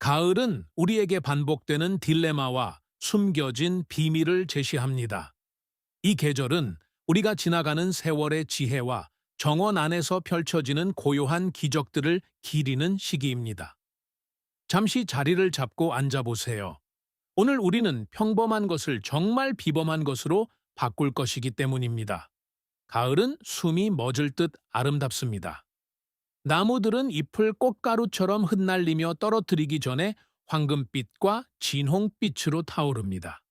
가을은 우리에게 반복되는 딜레마와 숨겨진 비밀을 제시합니다. 이 계절은 우리가 지나가는 세월의 지혜와 정원 안에서 펼쳐지는 고요한 기적들을 기리는 시기입니다. 잠시 자리를 잡고 앉아보세요. 오늘 우리는 평범한 것을 정말 비범한 것으로 바꿀 것이기 때문입니다. 가을은 숨이 멎을 듯 아름답습니다. 나무들은 잎을 꽃가루처럼 흩날리며 떨어뜨리기 전에 황금빛과 진홍빛으로 타오릅니다.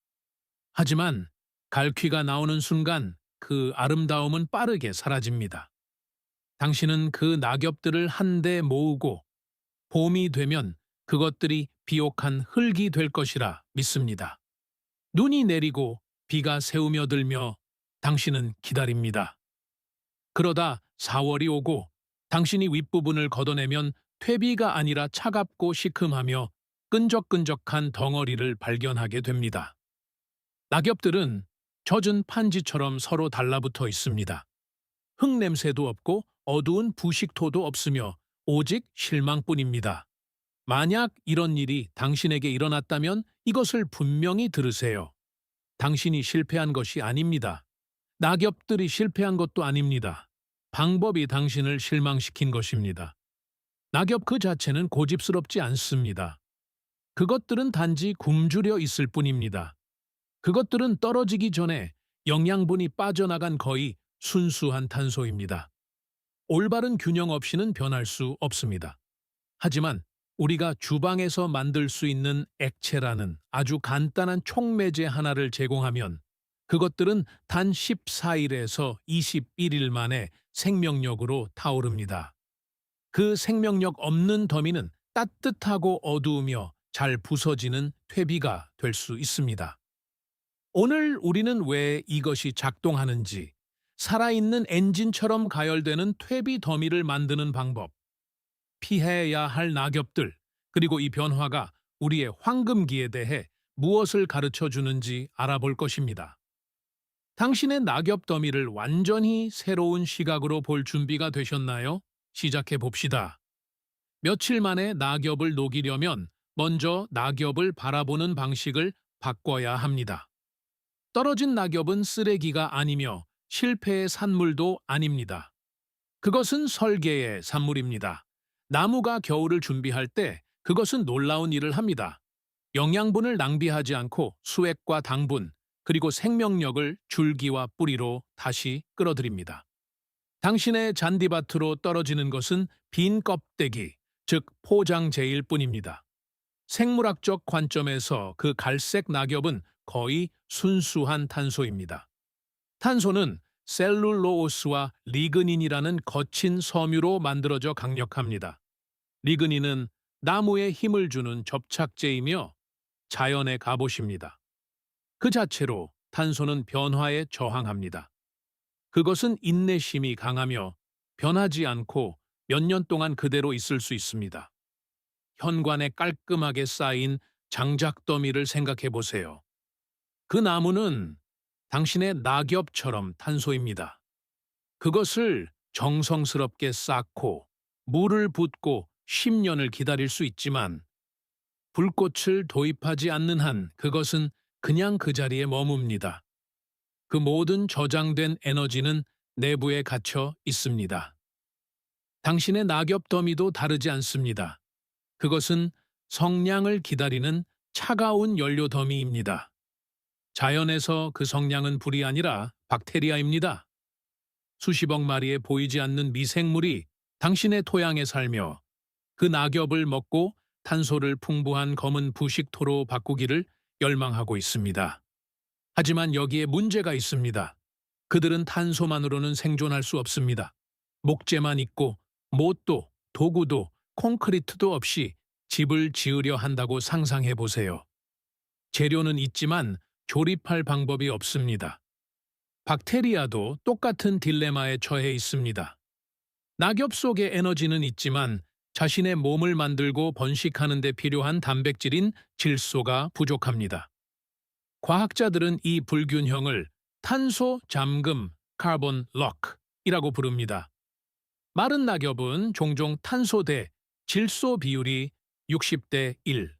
하지만 갈퀴가 나오는 순간 그 아름다움은 빠르게 사라집니다. 당신은 그 낙엽들을 한데 모으고 봄이 되면 그것들이 비옥한 흙이 될 것이라 믿습니다. 눈이 내리고 비가 새우며 들며 당신은 기다립니다. 그러다 4월이 오고 당신이 윗부분을 걷어내면 퇴비가 아니라 차갑고 시큼하며 끈적끈적한 덩어리를 발견하게 됩니다. 낙엽들은 젖은 판지처럼 서로 달라붙어 있습니다. 흙 냄새도 없고 어두운 부식토도 없으며 오직 실망뿐입니다. 만약 이런 일이 당신에게 일어났다면 이것을 분명히 들으세요. 당신이 실패한 것이 아닙니다. 낙엽들이 실패한 것도 아닙니다. 방법이 당신을 실망시킨 것입니다. 낙엽 그 자체는 고집스럽지 않습니다. 그것들은 단지 굶주려 있을 뿐입니다. 그것들은 떨어지기 전에 영양분이 빠져나간 거의 순수한 탄소입니다. 올바른 균형 없이는 변할 수 없습니다. 하지만 우리가 주방에서 만들 수 있는 액체라는 아주 간단한 촉매제 하나를 제공하면 그것들은 단 14일에서 21일 만에 생명력으로 타오릅니다. 그 생명력 없는 더미는 따뜻하고 어두우며 잘 부서지는 퇴비가 될 수 있습니다. 오늘 우리는 왜 이것이 작동하는지, 살아있는 엔진처럼 가열되는 퇴비 더미를 만드는 방법, 피해야 할 낙엽들, 그리고 이 변화가 우리의 황금기에 대해 무엇을 가르쳐 주는지 알아볼 것입니다. 당신의 낙엽 더미를 완전히 새로운 시각으로 볼 준비가 되셨나요? 시작해 봅시다. 며칠 만에 낙엽을 녹이려면 먼저 낙엽을 바라보는 방식을 바꿔야 합니다. 떨어진 낙엽은 쓰레기가 아니며 실패의 산물도 아닙니다. 그것은 설계의 산물입니다. 나무가 겨울을 준비할 때 그것은 놀라운 일을 합니다. 영양분을 낭비하지 않고 수액과 당분, 그리고 생명력을 줄기와 뿌리로 다시 끌어들입니다. 당신의 잔디밭으로 떨어지는 것은 빈 껍데기, 즉 포장재일 뿐입니다. 생물학적 관점에서 그 갈색 낙엽은 거의 순수한 탄소입니다. 탄소는 셀룰로오스와 리그닌이라는 거친 섬유로 만들어져 강력합니다. 리그닌은 나무에 힘을 주는 접착제이며 자연의 갑옷입니다. 그 자체로 탄소는 변화에 저항합니다. 그것은 인내심이 강하며 변하지 않고 몇 년 동안 그대로 있을 수 있습니다. 현관에 깔끔하게 쌓인 장작더미를 생각해 보세요. 그 나무는 당신의 낙엽처럼 탄소입니다. 그것을 정성스럽게 쌓고 물을 붓고 10년을 기다릴 수 있지만 불꽃을 도입하지 않는 한 그것은 그냥 그 자리에 머뭅니다. 그 모든 저장된 에너지는 내부에 갇혀 있습니다. 당신의 낙엽 더미도 다르지 않습니다. 그것은 성냥을 기다리는 차가운 연료 더미입니다. 자연에서 그 성냥은 불이 아니라 박테리아입니다. 수십억 마리의 보이지 않는 미생물이 당신의 토양에 살며 그 낙엽을 먹고 탄소를 풍부한 검은 부식토로 바꾸기를 열망하고 있습니다. 하지만 여기에 문제가 있습니다. 그들은 탄소만으로는 생존할 수 없습니다. 목재만 있고 못도, 도구도, 콘크리트도 없이 집을 지으려 한다고 상상해 보세요. 재료는 있지만 조립할 방법이 없습니다. 박테리아도 똑같은 딜레마에 처해 있습니다. 낙엽 속의 에너지는 있지만 자신의 몸을 만들고 번식하는 데 필요한 단백질인 질소가 부족합니다. 과학자들은 이 불균형을 탄소 잠금, 카본 럭이라고 부릅니다. 마른 낙엽은 종종 탄소 대 질소 비율이 60대 1,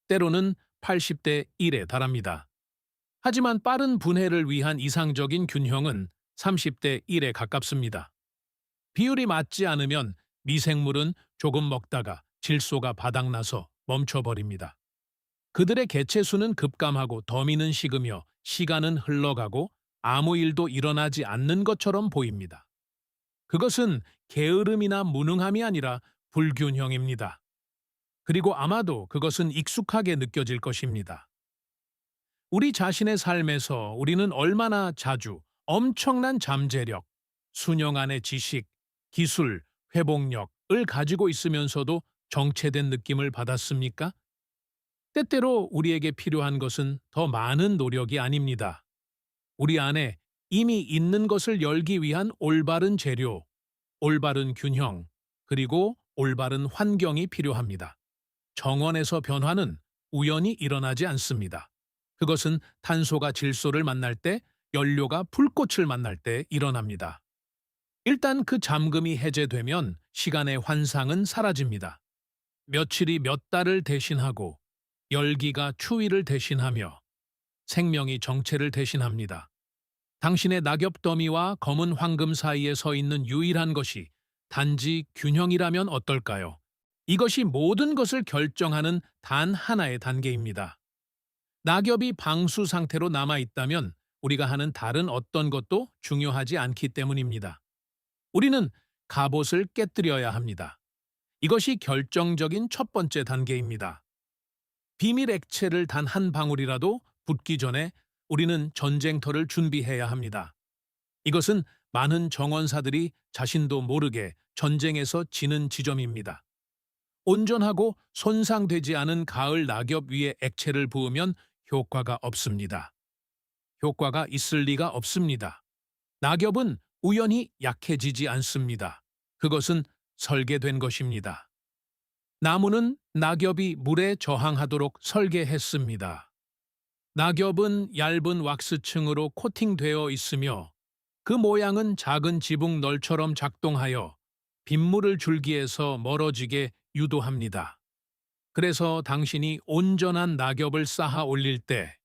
때로는 80대 1에 달합니다. 하지만 빠른 분해를 위한 이상적인 균형은 30대 1에 가깝습니다. 비율이 맞지 않으면 미생물은 조금 먹다가 질소가 바닥나서 멈춰버립니다. 그들의 개체수는 급감하고 더미는 식으며 시간은 흘러가고 아무 일도 일어나지 않는 것처럼 보입니다. 그것은 게으름이나 무능함이 아니라 불균형입니다. 그리고 아마도 그것은 익숙하게 느껴질 것입니다. 우리 자신의 삶에서 우리는 얼마나 자주 엄청난 잠재력, 수년 안의 지식, 기술, 회복력을 가지고 있으면서도 정체된 느낌을 받았습니까? 때때로 우리에게 필요한 것은 더 많은 노력이 아닙니다. 우리 안에 이미 있는 것을 열기 위한 올바른 재료, 올바른 균형, 그리고 올바른 환경이 필요합니다. 정원에서 변화는 우연히 일어나지 않습니다. 그것은 탄소가 질소를 만날 때, 연료가 불꽃을 만날 때 일어납니다. 일단 그 잠금이 해제되면 시간의 환상은 사라집니다. 며칠이 몇 달을 대신하고 열기가 추위를 대신하며 생명이 정체를 대신합니다. 당신의 낙엽 더미와 검은 황금 사이에 서 있는 유일한 것이 단지 균형이라면 어떨까요? 이것이 모든 것을 결정하는 단 하나의 단계입니다. 낙엽이 방수 상태로 남아있다면 우리가 하는 다른 어떤 것도 중요하지 않기 때문입니다. 우리는 갑옷을 깨뜨려야 합니다. 이것이 결정적인 첫 번째 단계입니다. 비밀 액체를 단 한 방울이라도 붓기 전에 우리는 전쟁터를 준비해야 합니다. 이것은 많은 정원사들이 자신도 모르게 전쟁에서 지는 지점입니다. 온전하고 손상되지 않은 가을 낙엽 위에 액체를 부으면 효과가 없습니다. 효과가 있을 리가 없습니다. 낙엽은 우연히 약해지지 않습니다. 그것은 설계된 것입니다. 나무는 낙엽이 물에 저항하도록 설계했습니다. 낙엽은 얇은 왁스층으로 코팅되어 있으며 그 모양은 작은 지붕널처럼 작동하여 빗물을 줄기에서 멀어지게 유도합니다. 그래서 당신이 온전한 낙엽을 쌓아 올릴 때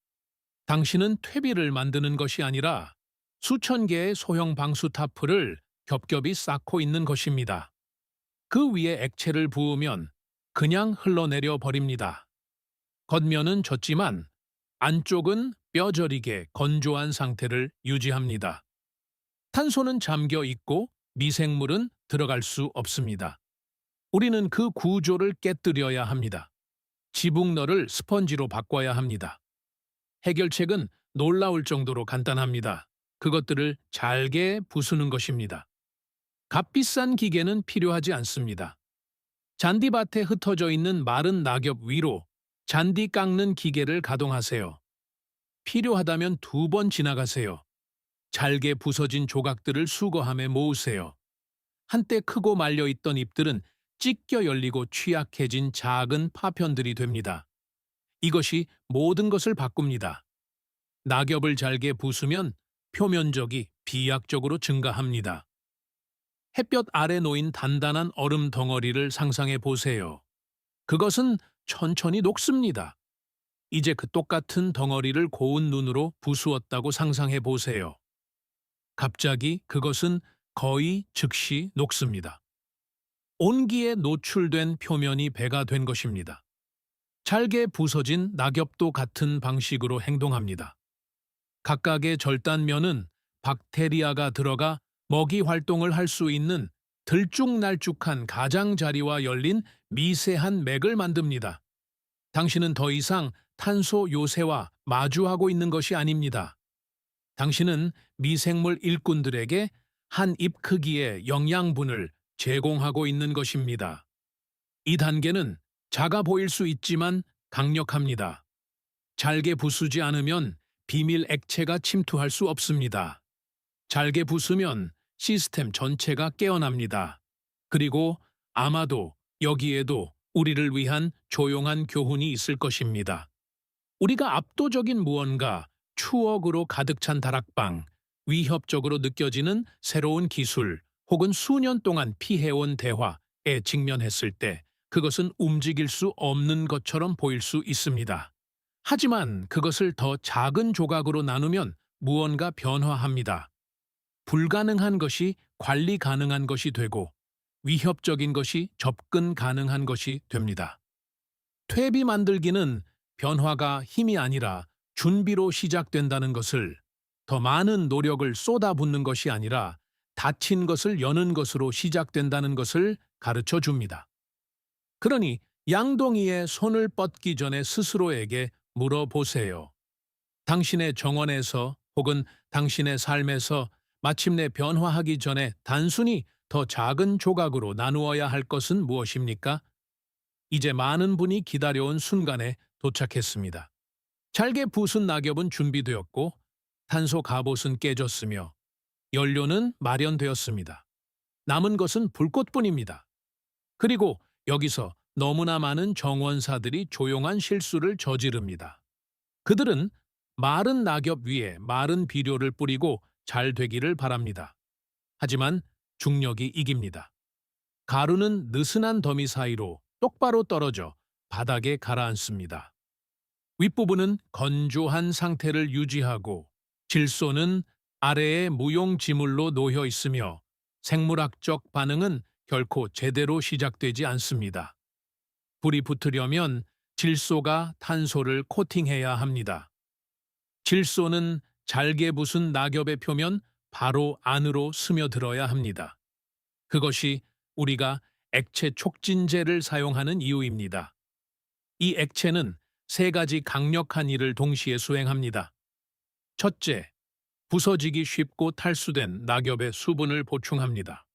당신은 퇴비를 만드는 것이 아니라 수천 개의 소형 방수타프를 겹겹이 쌓고 있는 것입니다. 그 위에 액체를 부으면 그냥 흘러내려 버립니다. 겉면은 젖지만 안쪽은 뼈저리게 건조한 상태를 유지합니다. 탄소는 잠겨 있고 미생물은 들어갈 수 없습니다. 우리는 그 구조를 깨뜨려야 합니다. 지붕너를 스펀지로 바꿔야 합니다. 해결책은 놀라울 정도로 간단합니다. 그것들을 잘게 부수는 것입니다. 값비싼 기계는 필요하지 않습니다. 잔디밭에 흩어져 있는 마른 낙엽 위로 잔디 깎는 기계를 가동하세요. 필요하다면 2번 지나가세요. 잘게 부서진 조각들을 수거함에 모으세요. 한때 크고 말려있던 잎들은 찢겨 열리고 취약해진 작은 파편들이 됩니다. 이것이 모든 것을 바꿉니다. 낙엽을 잘게 부수면 표면적이 비약적으로 증가합니다. 햇볕 아래 놓인 단단한 얼음 덩어리를 상상해 보세요. 그것은 천천히 녹습니다. 이제 그 똑같은 덩어리를 고운 눈으로 부수었다고 상상해 보세요. 갑자기 그것은 거의 즉시 녹습니다. 온기에 노출된 표면이 배가 된 것입니다. 잘게 부서진 낙엽도 같은 방식으로 행동합니다. 각각의 절단면은 박테리아가 들어가 먹이 활동을 할 수 있는 들쭉날쭉한 가장자리와 열린 미세한 맥을 만듭니다. 당신은 더 이상 탄소 요새와 마주하고 있는 것이 아닙니다. 당신은 미생물 일꾼들에게 한 잎 크기의 영양분을 제공하고 있는 것입니다. 이 단계는 작아 보일 수 있지만 강력합니다. 잘게 부수지 않으면 비밀 액체가 침투할 수 없습니다. 잘게 부수면 시스템 전체가 깨어납니다. 그리고 아마도 여기에도 우리를 위한 조용한 교훈이 있을 것입니다. 우리가 압도적인 무언가, 추억으로 가득 찬 다락방, 위협적으로 느껴지는 새로운 기술 혹은 수년 동안 피해온 대화에 직면했을 때 그것은 움직일 수 없는 것처럼 보일 수 있습니다. 하지만 그것을 더 작은 조각으로 나누면 무언가 변화합니다. 불가능한 것이 관리 가능한 것이 되고 위협적인 것이 접근 가능한 것이 됩니다. 퇴비 만들기는 변화가 힘이 아니라 준비로 시작된다는 것을, 더 많은 노력을 쏟아붓는 것이 아니라 닫힌 것을 여는 것으로 시작된다는 것을 가르쳐 줍니다. 그러니 양동이의 손을 뻗기 전에 스스로에게 물어보세요. 당신의 정원에서 혹은 당신의 삶에서 마침내 변화하기 전에 단순히 더 작은 조각으로 나누어야 할 것은 무엇입니까? 이제 많은 분이 기다려온 순간에 도착했습니다. 잘게 부순 낙엽은 준비되었고 탄소 갑옷은 깨졌으며 연료는 마련되었습니다. 남은 것은 불꽃뿐입니다. 그리고 여기서 너무나 많은 정원사들이 조용한 실수를 저지릅니다. 그들은 마른 낙엽 위에 마른 비료를 뿌리고 잘 되기를 바랍니다. 하지만 중력이 이깁니다. 가루는 느슨한 더미 사이로 똑바로 떨어져 바닥에 가라앉습니다. 윗부분은 건조한 상태를 유지하고 질소는 아래에 무용지물로 놓여 있으며 생물학적 반응은 결코 제대로 시작되지 않습니다. 불이 붙으려면 질소가 탄소를 코팅해야 합니다. 질소는 잘게 부순 낙엽의 표면 바로 안으로 스며들어야 합니다. 그것이 우리가 액체 촉진제를 사용하는 이유입니다. 이 액체는 세 가지 강력한 일을 동시에 수행합니다. 첫째, 부서지기 쉽고 탈수된 낙엽의 수분을 보충합니다.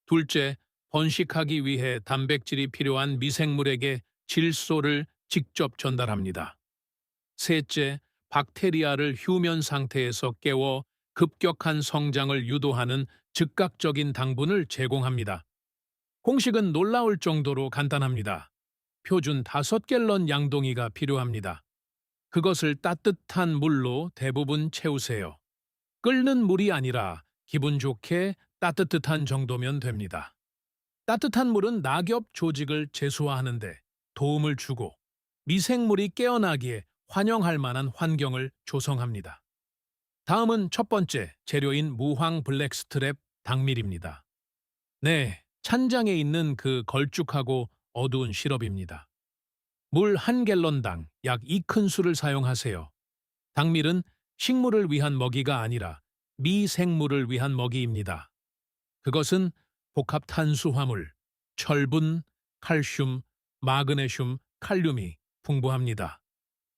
둘째, 번식하기 위해 단백질이 필요한 미생물에게 질소를 직접 전달합니다. 셋째, 박테리아를 휴면 상태에서 깨워 급격한 성장을 유도하는 즉각적인 당분을 제공합니다. 공식은 놀라울 정도로 간단합니다. 표준 5갤런 양동이가 필요합니다. 그것을 따뜻한 물로 대부분 채우세요. 끓는 물이 아니라 기분 좋게 따뜻한 정도면 됩니다. 따뜻한 물은 낙엽 조직을 제소화하는데 도움을 주고 미생물이 깨어나기에 환영할 만한 환경을 조성합니다. 다음은 첫 번째 재료인 무황 블랙스트랩 당밀입니다. 네, 찬장에 있는 그 걸쭉하고 어두운 시럽입니다. 물 1갤런당 약 2큰술을 사용하세요. 당밀은 식물을 위한 먹이가 아니라 미생물을 위한 먹이입니다. 그것은 복합 탄수화물, 철분, 칼슘, 마그네슘, 칼륨이 풍부합니다.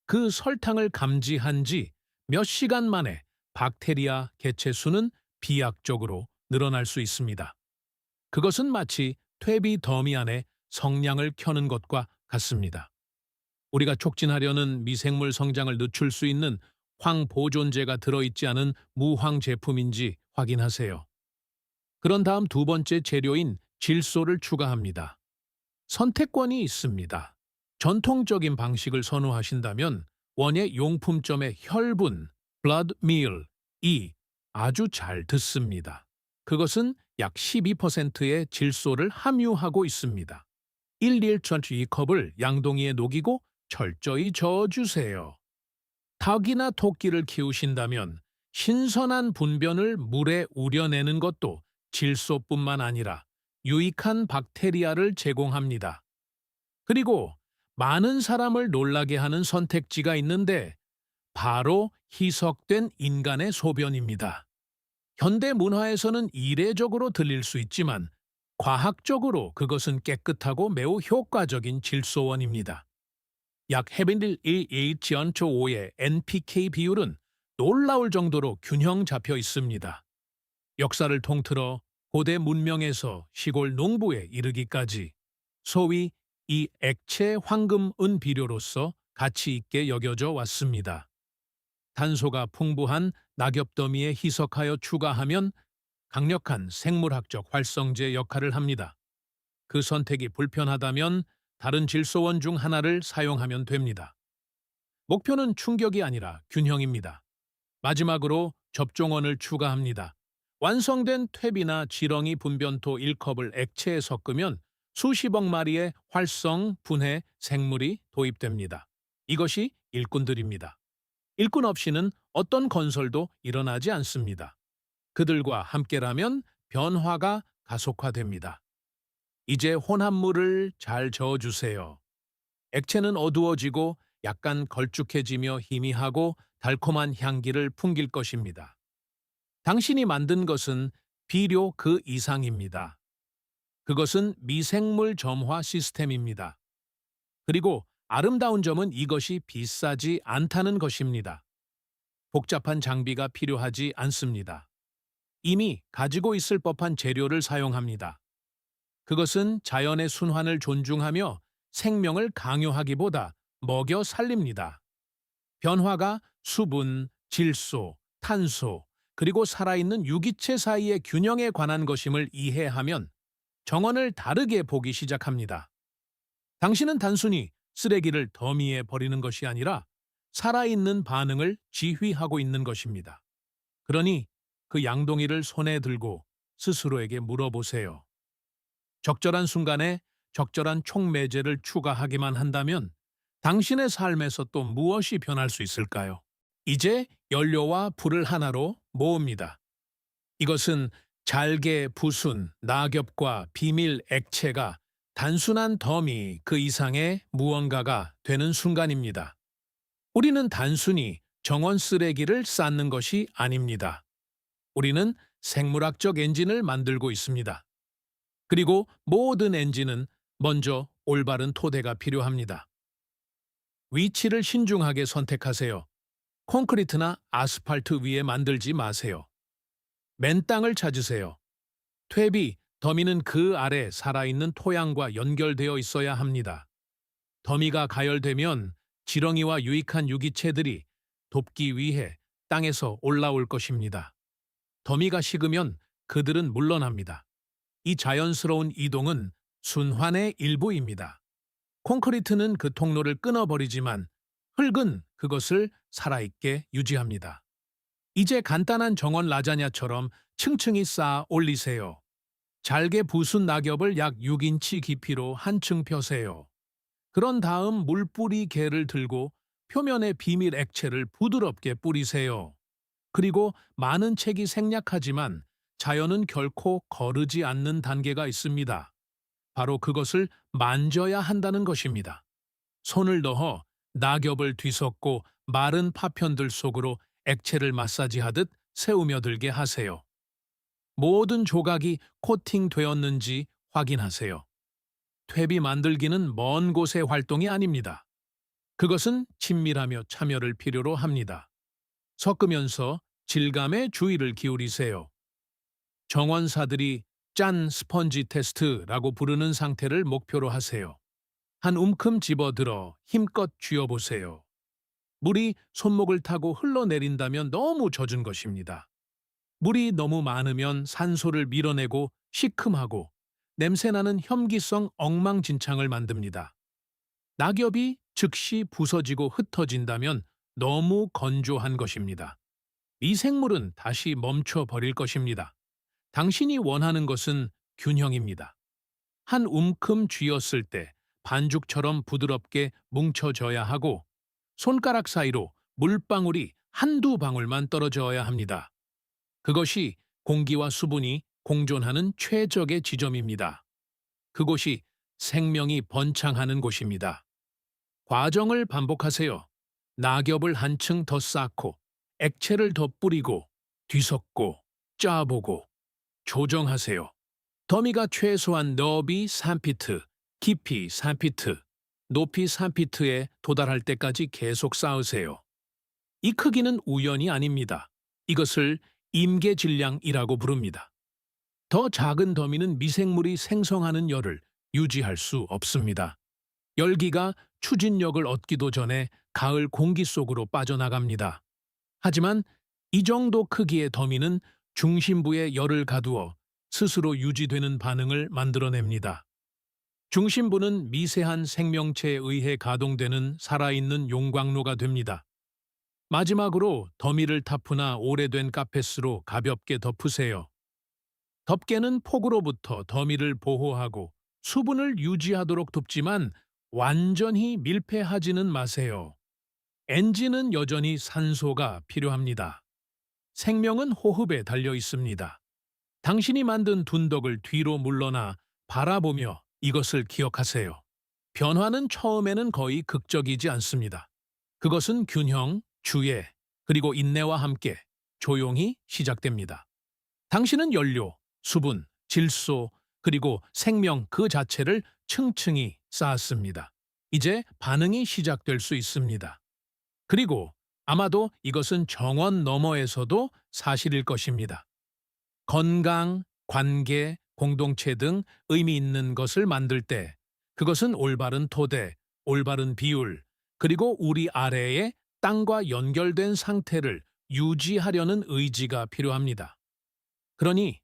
그 설탕을 감지한 지 몇 시간 만에 박테리아 개체 수는 비약적으로 늘어날 수 있습니다. 그것은 마치 퇴비 더미 안에 성냥을 켜는 것과 같습니다. 우리가 촉진하려는 미생물 성장을 늦출 수 있는 황보존제가 들어있지 않은 무황 제품인지 확인하세요. 그런 다음 두 번째 재료인 질소를 추가합니다. 선택권이 있습니다. 전통적인 방식을 선호하신다면 원예 용품점의 혈분, blood meal이 아주 잘 듣습니다. 그것은 약 12%의 질소를 함유하고 있습니다. 1일전투2컵을 양동이에 녹이고 철저히 저어주세요. 닭이나 토끼를 키우신다면 신선한 분변을 물에 우려내는 것도 질소뿐만 아니라 유익한 박테리아를 제공합니다. 그리고 많은 사람을 놀라게 하는 선택지가 있는데 바로 희석된 인간의 소변입니다. 현대 문화에서는 이례적으로 들릴 수 있지만 과학적으로 그것은 깨끗하고 매우 효과적인 질소원입니다. 약 해빈일 1H5의 NPK 비율은 놀라울 정도로 균형 잡혀 있습니다. 역사를 통틀어 고대 문명에서 시골 농부에 이르기까지 소위 이 액체 황금은 비료로서 가치 있게 여겨져 왔습니다. 탄소가 풍부한 낙엽더미에 희석하여 추가하면 강력한 생물학적 활성제 역할을 합니다. 그 선택이 불편하다면 다른 질소원 중 하나를 사용하면 됩니다. 목표는 충격이 아니라 균형입니다. 마지막으로 접종원을 추가합니다. 완성된 퇴비나 지렁이 분변토 1컵을 액체에 섞으면 수십억 마리의 활성 분해 생물이 도입됩니다. 이것이 일꾼들입니다. 일꾼 없이는 어떤 건설도 일어나지 않습니다. 그들과 함께라면 변화가 가속화됩니다. 이제 혼합물을 잘 저어주세요. 액체는 어두워지고 약간 걸쭉해지며 희미하고 달콤한 향기를 풍길 것입니다. 당신이 만든 것은 비료 그 이상입니다. 그것은 미생물 점화 시스템입니다. 그리고 아름다운 점은 이것이 비싸지 않다는 것입니다. 복잡한 장비가 필요하지 않습니다. 이미 가지고 있을 법한 재료를 사용합니다. 그것은 자연의 순환을 존중하며 생명을 강요하기보다 먹여 살립니다. 변화가 수분, 질소, 탄소, 그리고 살아있는 유기체 사이의 균형에 관한 것임을 이해하면 정원을 다르게 보기 시작합니다. 당신은 단순히 쓰레기를 더미에 버리는 것이 아니라 살아있는 반응을 지휘하고 있는 것입니다. 그러니 그 양동이를 손에 들고 스스로에게 물어보세요. 적절한 순간에 적절한 촉매제를 추가하기만 한다면 당신의 삶에서 또 무엇이 변할 수 있을까요? 이제 연료와 불을 하나로 모읍니다. 이것은 잘게 부순 낙엽과 비밀 액체가 단순한 더미 그 이상의 무언가가 되는 순간입니다. 우리는 단순히 정원 쓰레기를 쌓는 것이 아닙니다. 우리는 생물학적 엔진을 만들고 있습니다. 그리고 모든 엔진은 먼저 올바른 토대가 필요합니다. 위치를 신중하게 선택하세요. 콘크리트나 아스팔트 위에 만들지 마세요. 맨 땅을 찾으세요. 퇴비, 더미는 그 아래 살아있는 토양과 연결되어 있어야 합니다. 더미가 가열되면 지렁이와 유익한 유기체들이 돕기 위해 땅에서 올라올 것입니다. 더미가 식으면 그들은 물러납니다. 이 자연스러운 이동은 순환의 일부입니다. 콘크리트는 그 통로를 끊어버리지만 흙은 그것을 살아있게 유지합니다. 이제 간단한 정원 라자냐처럼 층층이 쌓아 올리세요. 잘게 부순 낙엽을 약 6인치 깊이로 한층 펴세요. 그런 다음 물뿌리 개를 들고 표면에 비밀 액체를 부드럽게 뿌리세요. 그리고 많은 책이 생략하지만 자연은 결코 거르지 않는 단계가 있습니다. 바로 그것을 만져야 한다는 것입니다. 손을 넣어 낙엽을 뒤섞고 마른 파편들 속으로 액체를 마사지하듯 세우며들게 하세요. 모든 조각이 코팅되었는지 확인하세요. 퇴비 만들기는 먼 곳의 활동이 아닙니다. 그것은 친밀하며 참여를 필요로 합니다. 섞으면서 질감에 주의를 기울이세요. 정원사들이 짠 스펀지 테스트라고 부르는 상태를 목표로 하세요. 한 움큼 집어들어 힘껏 쥐어보세요. 물이 손목을 타고 흘러내린다면 너무 젖은 것입니다. 물이 너무 많으면 산소를 밀어내고 시큼하고 냄새나는 혐기성 엉망진창을 만듭니다. 낙엽이 즉시 부서지고 흩어진다면 너무 건조한 것입니다. 미생물은 다시 멈춰 버릴 것입니다. 당신이 원하는 것은 균형입니다. 한 움큼 쥐었을 때 반죽처럼 부드럽게 뭉쳐져야 하고 손가락 사이로 물방울이 한두 방울만 떨어져야 합니다. 그것이 공기와 수분이 공존하는 최적의 지점입니다. 그곳이 생명이 번창하는 곳입니다. 과정을 반복하세요. 낙엽을 한층 더 쌓고 액체를 더 뿌리고 뒤섞고 짜보고 조정하세요. 더미가 최소한 너비 3피트, 깊이 3피트, 높이 3피트에 도달할 때까지 계속 쌓으세요. 이 크기는 우연이 아닙니다. 이것을 임계질량이라고 부릅니다. 더 작은 더미는 미생물이 생성하는 열을 유지할 수 없습니다. 열기가 추진력을 얻기도 전에 가을 공기 속으로 빠져나갑니다. 하지만 이 정도 크기의 더미는 중심부에 열을 가두어 스스로 유지되는 반응을 만들어냅니다. 중심부는 미세한 생명체에 의해 가동되는 살아있는 용광로가 됩니다. 마지막으로 더미를 타프나 오래된 카페스로 가볍게 덮으세요. 덮개는 폭우로부터 더미를 보호하고 수분을 유지하도록 돕지만 완전히 밀폐하지는 마세요. 엔진은 여전히 산소가 필요합니다. 생명은 호흡에 달려 있습니다. 당신이 만든 둔덕을 뒤로 물러나 바라보며 이것을 기억하세요. 변화는 처음에는 거의 극적이지 않습니다. 그것은 균형, 주의, 그리고 인내와 함께 조용히 시작됩니다. 당신은 연료, 수분, 질소, 그리고 생명 그 자체를 층층이 쌓았습니다. 이제 반응이 시작될 수 있습니다. 그리고 아마도 이것은 정원 너머에서도 사실일 것입니다. 건강, 관계, 공동체 등 의미 있는 것을 만들 때 그것은 올바른 토대, 올바른 비율, 그리고 우리 아래에 땅과 연결된 상태를 유지하려는 의지가 필요합니다. 그러니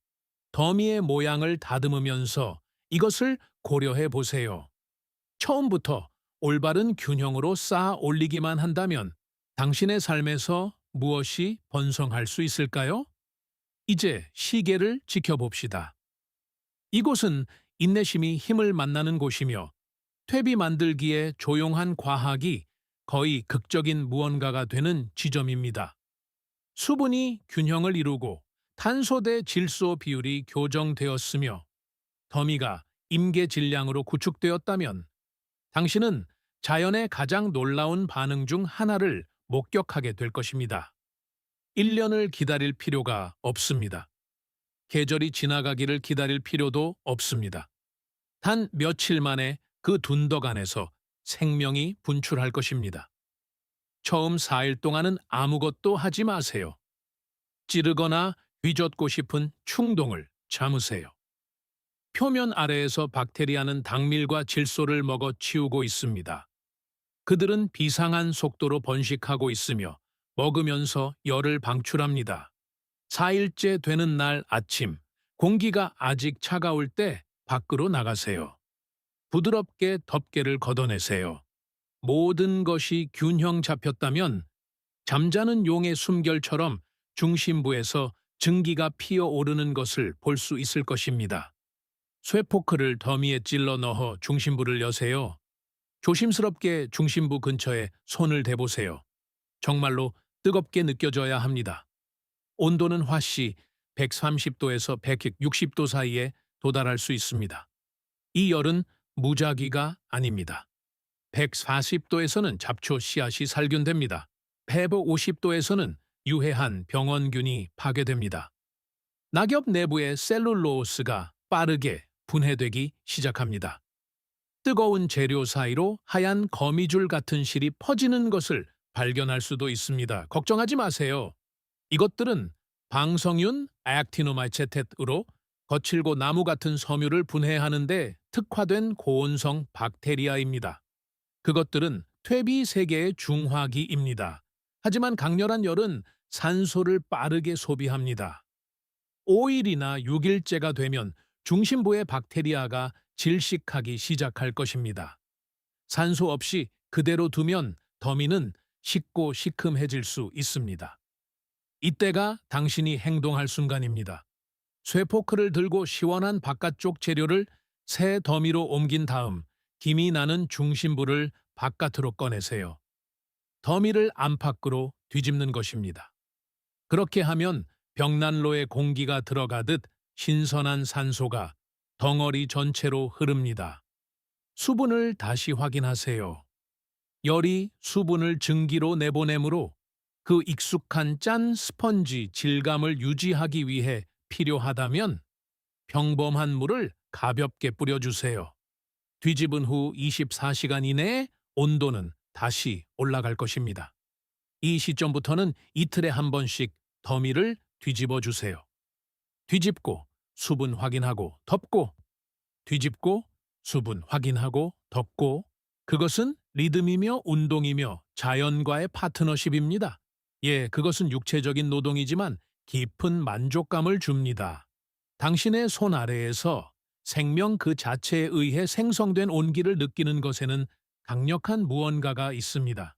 더미의 모양을 다듬으면서 이것을 고려해 보세요. 처음부터 올바른 균형으로 쌓아 올리기만 한다면 당신의 삶에서 무엇이 번성할 수 있을까요? 이제 시계를 지켜봅시다. 이곳은 인내심이 힘을 만나는 곳이며 퇴비 만들기에 조용한 과학이 거의 극적인 무언가가 되는 지점입니다. 수분이 균형을 이루고 탄소 대 질소 비율이 교정되었으며 더미가 임계 질량으로 구축되었다면 당신은 자연의 가장 놀라운 반응 중 하나를 목격하게 될 것입니다. 1년을 기다릴 필요가 없습니다. 계절이 지나가기를 기다릴 필요도 없습니다. 단 며칠 만에 그 둔덕 안에서 생명이 분출할 것입니다. 처음 4일 동안은 아무것도 하지 마세요. 찌르거나 휘젓고 싶은 충동을 참으세요. 표면 아래에서 박테리아는 당밀과 질소를 먹어 치우고 있습니다. 그들은 비상한 속도로 번식하고 있으며 먹으면서 열을 방출합니다. 4일째 되는 날 아침, 공기가 아직 차가울 때 밖으로 나가세요. 부드럽게 덮개를 걷어내세요. 모든 것이 균형 잡혔다면 잠자는 용의 숨결처럼 중심부에서 증기가 피어오르는 것을 볼 수 있을 것입니다. 쇠포크를 더미에 찔러 넣어 중심부를 여세요. 조심스럽게 중심부 근처에 손을 대보세요. 정말로 뜨겁게 느껴져야 합니다. 온도는 화씨 130도에서 160도 사이에 도달할 수 있습니다. 이 열은 무작위가 아닙니다. 140도에서는 잡초 씨앗이 살균됩니다. 150도에서는 유해한 병원균이 파괴됩니다. 낙엽 내부의 셀룰로스가 빠르게 분해되기 시작합니다. 뜨거운 재료 사이로 하얀 거미줄 같은 실이 퍼지는 것을 발견할 수도 있습니다. 걱정하지 마세요. 이것들은 방성윤 액티노마이체텟으로 거칠고 나무 같은 섬유를 분해하는데 특화된 고온성 박테리아입니다. 그것들은 퇴비 세계의 중화기입니다. 하지만 강렬한 열은 산소를 빠르게 소비합니다. 5일이나 6일째가 되면 중심부의 박테리아가 질식하기 시작할 것입니다. 산소 없이 그대로 두면 더미는 식고 시큼해질 수 있습니다. 이때가 당신이 행동할 순간입니다. 쇠포크를 들고 시원한 바깥쪽 재료를 새 더미로 옮긴 다음 김이 나는 중심부를 바깥으로 꺼내세요. 더미를 안팎으로 뒤집는 것입니다. 그렇게 하면 벽난로에 공기가 들어가듯 신선한 산소가 덩어리 전체로 흐릅니다. 수분을 다시 확인하세요. 열이 수분을 증기로 내보내므로 그 익숙한 짠 스펀지 질감을 유지하기 위해 필요하다면 평범한 물을 가볍게 뿌려주세요. 뒤집은 후 24시간 이내에 온도는 다시 올라갈 것입니다. 이 시점부터는 이틀에 한 번씩 더미를 뒤집어 주세요. 뒤집고 수분 확인하고 덮고 뒤집고 수분 확인하고 덮고 그것은 리듬이며 운동이며 자연과의 파트너십입니다. 예, 그것은 육체적인 노동이지만 깊은 만족감을 줍니다. 당신의 손 아래에서 생명 그 자체에 의해 생성된 온기를 느끼는 것에는 강력한 무언가가 있습니다.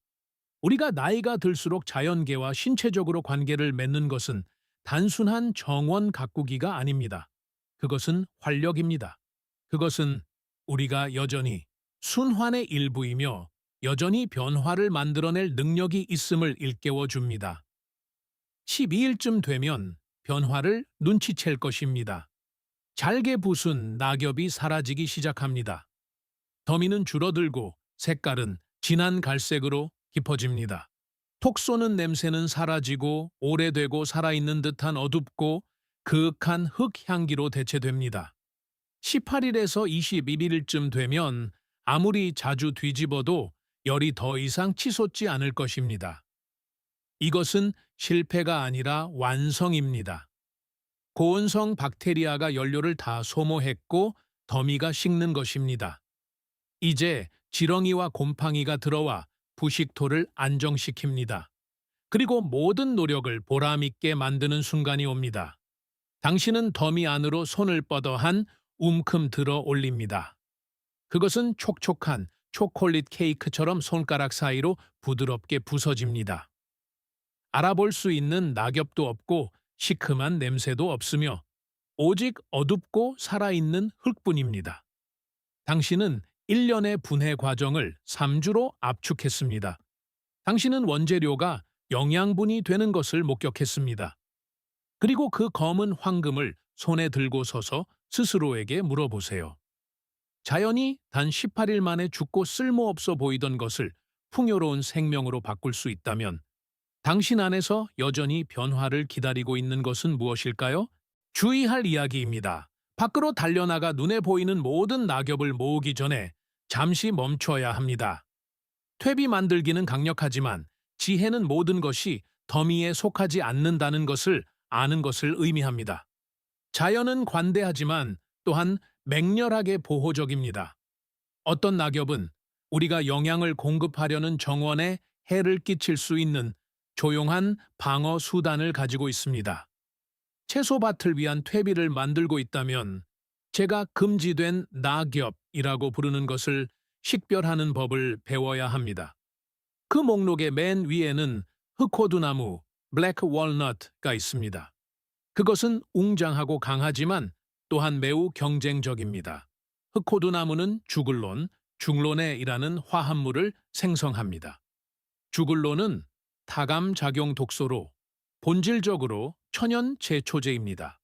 우리가 나이가 들수록 자연계와 신체적으로 관계를 맺는 것은 단순한 정원 가꾸기가 아닙니다. 그것은 활력입니다. 그것은 우리가 여전히 순환의 일부이며 여전히 변화를 만들어낼 능력이 있음을 일깨워 줍니다. 12일쯤 되면 변화를 눈치챌 것입니다. 잘게 부순 낙엽이 사라지기 시작합니다. 더미는 줄어들고 색깔은 진한 갈색으로 깊어집니다. 톡 쏘는 냄새는 사라지고 오래되고 살아있는 듯한 어둡고 그윽한 흙 향기로 대체됩니다. 18일에서 21일쯤 되면 아무리 자주 뒤집어도 열이 더 이상 치솟지 않을 것입니다. 이것은 실패가 아니라 완성입니다. 고온성 박테리아가 연료를 다 소모했고 더미가 식는 것입니다. 이제 지렁이와 곰팡이가 들어와 부식토를 안정시킵니다. 그리고 모든 노력을 보람있게 만드는 순간이 옵니다. 당신은 더미 안으로 손을 뻗어 한 움큼 들어 올립니다. 그것은 촉촉한 초콜릿 케이크처럼 손가락 사이로 부드럽게 부서집니다. 알아볼 수 있는 낙엽도 없고 시큼한 냄새도 없으며 오직 어둡고 살아있는 흙뿐입니다. 당신은 1년의 분해 과정을 3주로 압축했습니다. 당신은 원재료가 영양분이 되는 것을 목격했습니다. 그리고 그 검은 황금을 손에 들고 서서 스스로에게 물어보세요. 자연이 단 18일 만에 죽고 쓸모없어 보이던 것을 풍요로운 생명으로 바꿀 수 있다면 당신 안에서 여전히 변화를 기다리고 있는 것은 무엇일까요? 주의할 이야기입니다. 밖으로 달려나가 눈에 보이는 모든 낙엽을 모으기 전에 잠시 멈춰야 합니다. 퇴비 만들기는 강력하지만 지혜는 모든 것이 더미에 속하지 않는다는 것을 아는 것을 의미합니다. 자연은 관대하지만 또한 맹렬하게 보호적입니다. 어떤 낙엽은 우리가 영양을 공급하려는 정원에 해를 끼칠 수 있는 조용한 방어 수단을 가지고 있습니다. 채소밭을 위한 퇴비를 만들고 있다면 제가 금지된 낙엽이라고 부르는 것을 식별하는 법을 배워야 합니다. 그 목록의 맨 위에는 흑호두나무, 블랙 월넛가 있습니다. 그것은 웅장하고 강하지만 또한 매우 경쟁적입니다. 흑호두나무는 주글론, 중론에이라는 화합물을 생성합니다. 주글론은 타감작용 독소로 본질적으로 천연 제초제입니다.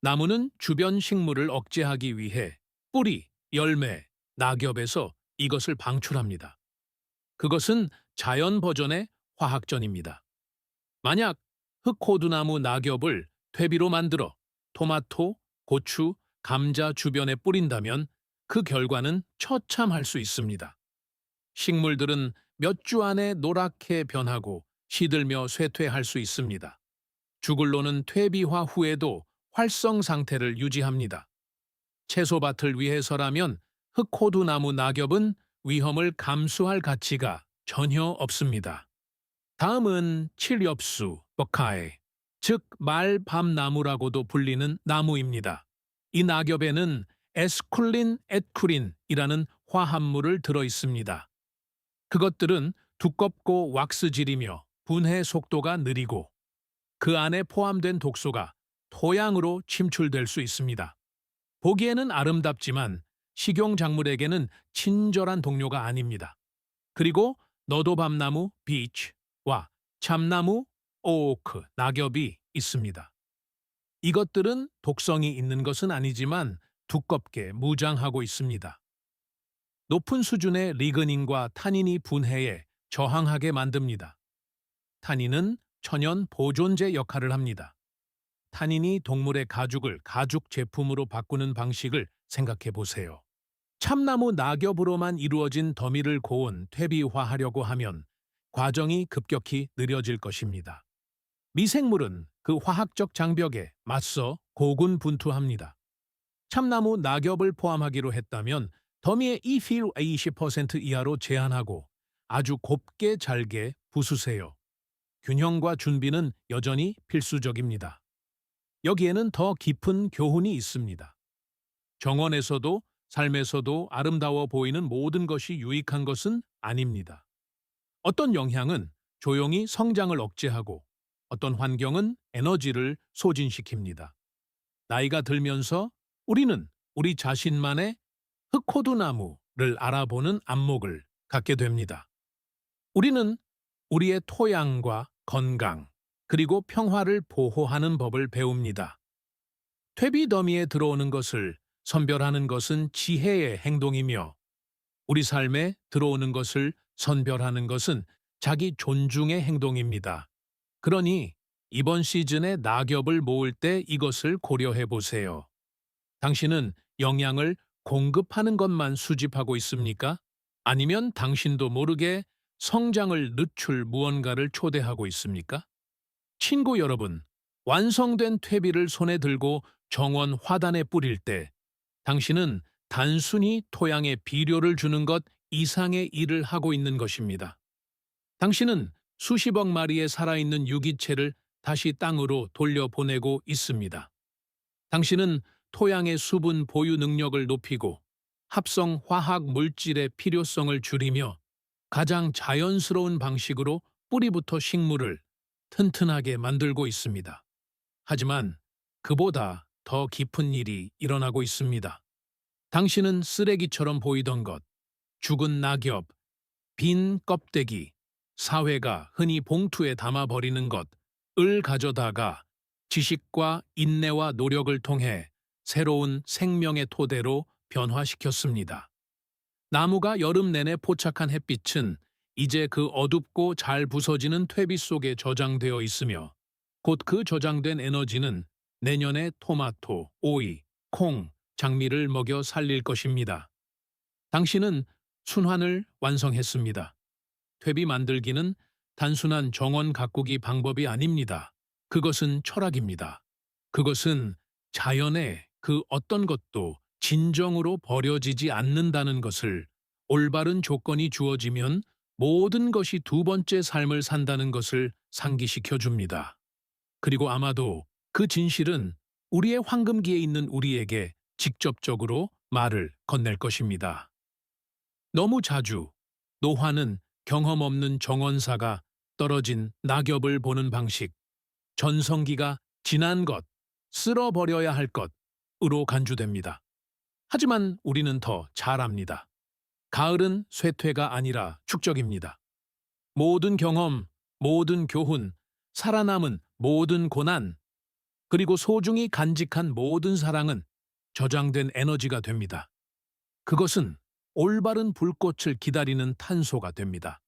나무는 주변 식물을 억제하기 위해 뿌리, 열매, 낙엽에서 이것을 방출합니다. 그것은 자연 버전의 화학전입니다. 만약 흑호두나무 낙엽을 퇴비로 만들어 토마토, 고추, 감자 주변에 뿌린다면 그 결과는 처참할 수 있습니다. 식물들은 몇 주 안에 노랗게 변하고 시들며 쇠퇴할 수 있습니다. 주글론은 퇴비화 후에도 활성 상태를 유지합니다. 채소밭을 위해서라면 흑호두나무 낙엽은 위험을 감수할 가치가 전혀 없습니다. 다음은 칠엽수, 버카이, 즉 말밤나무라고도 불리는 나무입니다. 이 낙엽에는 에스쿨린, 에쿠린이라는 화합물을 들어 있습니다. 그것들은 두껍고 왁스질이며 분해 속도가 느리고 그 안에 포함된 독소가 토양으로 침출될 수 있습니다. 보기에는 아름답지만 식용작물에게는 친절한 동료가 아닙니다. 그리고 너도밤나무 비치와 참나무 오크 낙엽이 있습니다. 이것들은 독성이 있는 것은 아니지만 두껍게 무장하고 있습니다. 높은 수준의 리그닌과 타닌이 분해에 저항하게 만듭니다. 타닌은 천연 보존제 역할을 합니다. 타닌이 동물의 가죽을 가죽 제품으로 바꾸는 방식을 생각해 보세요. 참나무 낙엽으로만 이루어진 더미를 고온 퇴비화하려고 하면 과정이 급격히 느려질 것입니다. 미생물은 그 화학적 장벽에 맞서 고군분투합니다. 참나무 낙엽을 포함하기로 했다면 더미의 이필 20% 이하로 제한하고 아주 곱게 잘게 부수세요. 균형과 준비는 여전히 필수적입니다. 여기에는 더 깊은 교훈이 있습니다. 정원에서도 삶에서도 아름다워 보이는 모든 것이 유익한 것은 아닙니다. 어떤 영향은 조용히 성장을 억제하고 어떤 환경은 에너지를 소진시킵니다. 나이가 들면서 우리는 우리 자신만의 흑호두나무를 알아보는 안목을 갖게 됩니다. 우리는 우리의 토양과 건강, 그리고 평화를 보호하는 법을 배웁니다. 퇴비 더미에 들어오는 것을 선별하는 것은 지혜의 행동이며 우리 삶에 들어오는 것을 선별하는 것은 자기 존중의 행동입니다. 그러니 이번 시즌에 낙엽을 모을 때 이것을 고려해 보세요. 당신은 영양을 공급하는 것만 수집하고 있습니까? 아니면 당신도 모르게 성장을 늦출 무언가를 초대하고 있습니까? 친구 여러분, 완성된 퇴비를 손에 들고 정원 화단에 뿌릴 때 당신은 단순히 토양에 비료를 주는 것 이상의 일을 하고 있는 것입니다. 당신은 수십억 마리의 살아있는 유기체를 다시 땅으로 돌려보내고 있습니다. 당신은 토양의 수분 보유 능력을 높이고 합성 화학 물질의 필요성을 줄이며 가장 자연스러운 방식으로 뿌리부터 식물을 튼튼하게 만들고 있습니다. 하지만 그보다 더 깊은 일이 일어나고 있습니다. 당신은 쓰레기처럼 보이던 것, 죽은 낙엽, 빈 껍데기, 사회가 흔히 봉투에 담아버리는 것을 가져다가 지식과 인내와 노력을 통해 새로운 생명의 토대로 변화시켰습니다. 나무가 여름 내내 포착한 햇빛은 이제 그 어둡고 잘 부서지는 퇴비 속에 저장되어 있으며 곧 그 저장된 에너지는 내년에 토마토, 오이, 콩, 장미를 먹여 살릴 것입니다. 당신은 순환을 완성했습니다. 퇴비 만들기는 단순한 정원 가꾸기 방법이 아닙니다. 그것은 철학입니다. 그것은 자연의 그 어떤 것도 진정으로 버려지지 않는다는 것을, 올바른 조건이 주어지면 모든 것이 두 번째 삶을 산다는 것을 상기시켜 줍니다. 그리고 아마도 그 진실은 우리의 황금기에 있는 우리에게 직접적으로 말을 건넬 것입니다. 너무 자주 노화는 경험 없는 정원사가 떨어진 낙엽을 보는 방식, 전성기가 지난 것, 쓸어버려야 할 것으로 간주됩니다. 하지만 우리는 더 잘 압니다. 가을은 쇠퇴가 아니라 축적입니다. 모든 경험, 모든 교훈, 살아남은 모든 고난, 그리고 소중히 간직한 모든 사랑은 저장된 에너지가 됩니다. 그것은 올바른 불꽃을 기다리는 탄소가 됩니다.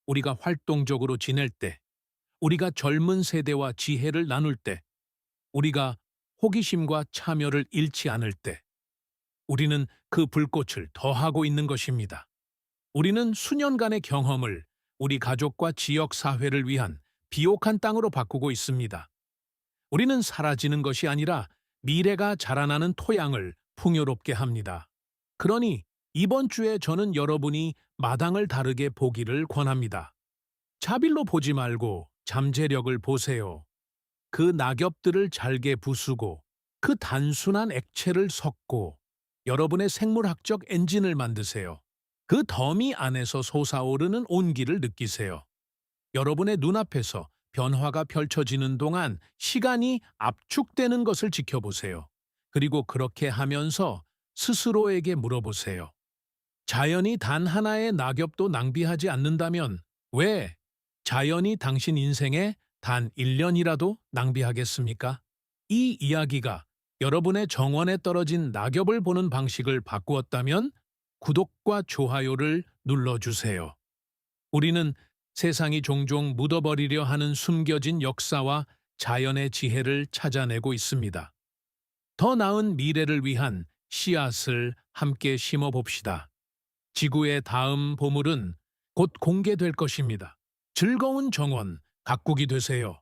우리가 활동적으로 지낼 때, 우리가 젊은 세대와 지혜를 나눌 때, 우리가 호기심과 참여를 잃지 않을 때, 우리는 그 불꽃을 더하고 있는 것입니다. 우리는 수년간의 경험을 우리 가족과 지역 사회를 위한 비옥한 땅으로 바꾸고 있습니다. 우리는 사라지는 것이 아니라 미래가 자라나는 토양을 풍요롭게 합니다. 그러니 이번 주에 저는 여러분이 마당을 다르게 보기를 권합니다. 자빌로 보지 말고 잠재력을 보세요. 그 낙엽들을 잘게 부수고 그 단순한 액체를 섞고 여러분의 생물학적 엔진을 만드세요. 그 더미 안에서 솟아오르는 온기를 느끼세요. 여러분의 눈앞에서 변화가 펼쳐지는 동안 시간이 압축되는 것을 지켜보세요. 그리고 그렇게 하면서 스스로에게 물어보세요. 자연이 단 하나의 낙엽도 낭비하지 않는다면 왜 자연이 당신 인생에 단 1년이라도 낭비하겠습니까? 이 이야기가 여러분의 정원에 떨어진 낙엽을 보는 방식을 바꾸었다면 구독과 좋아요를 눌러주세요. 우리는 세상이 종종 묻어버리려 하는 숨겨진 역사와 자연의 지혜를 찾아내고 있습니다. 더 나은 미래를 위한 씨앗을 함께 심어봅시다. 지구의 다음 보물은 곧 공개될 것입니다. 즐거운 정원 가꾸기 되세요.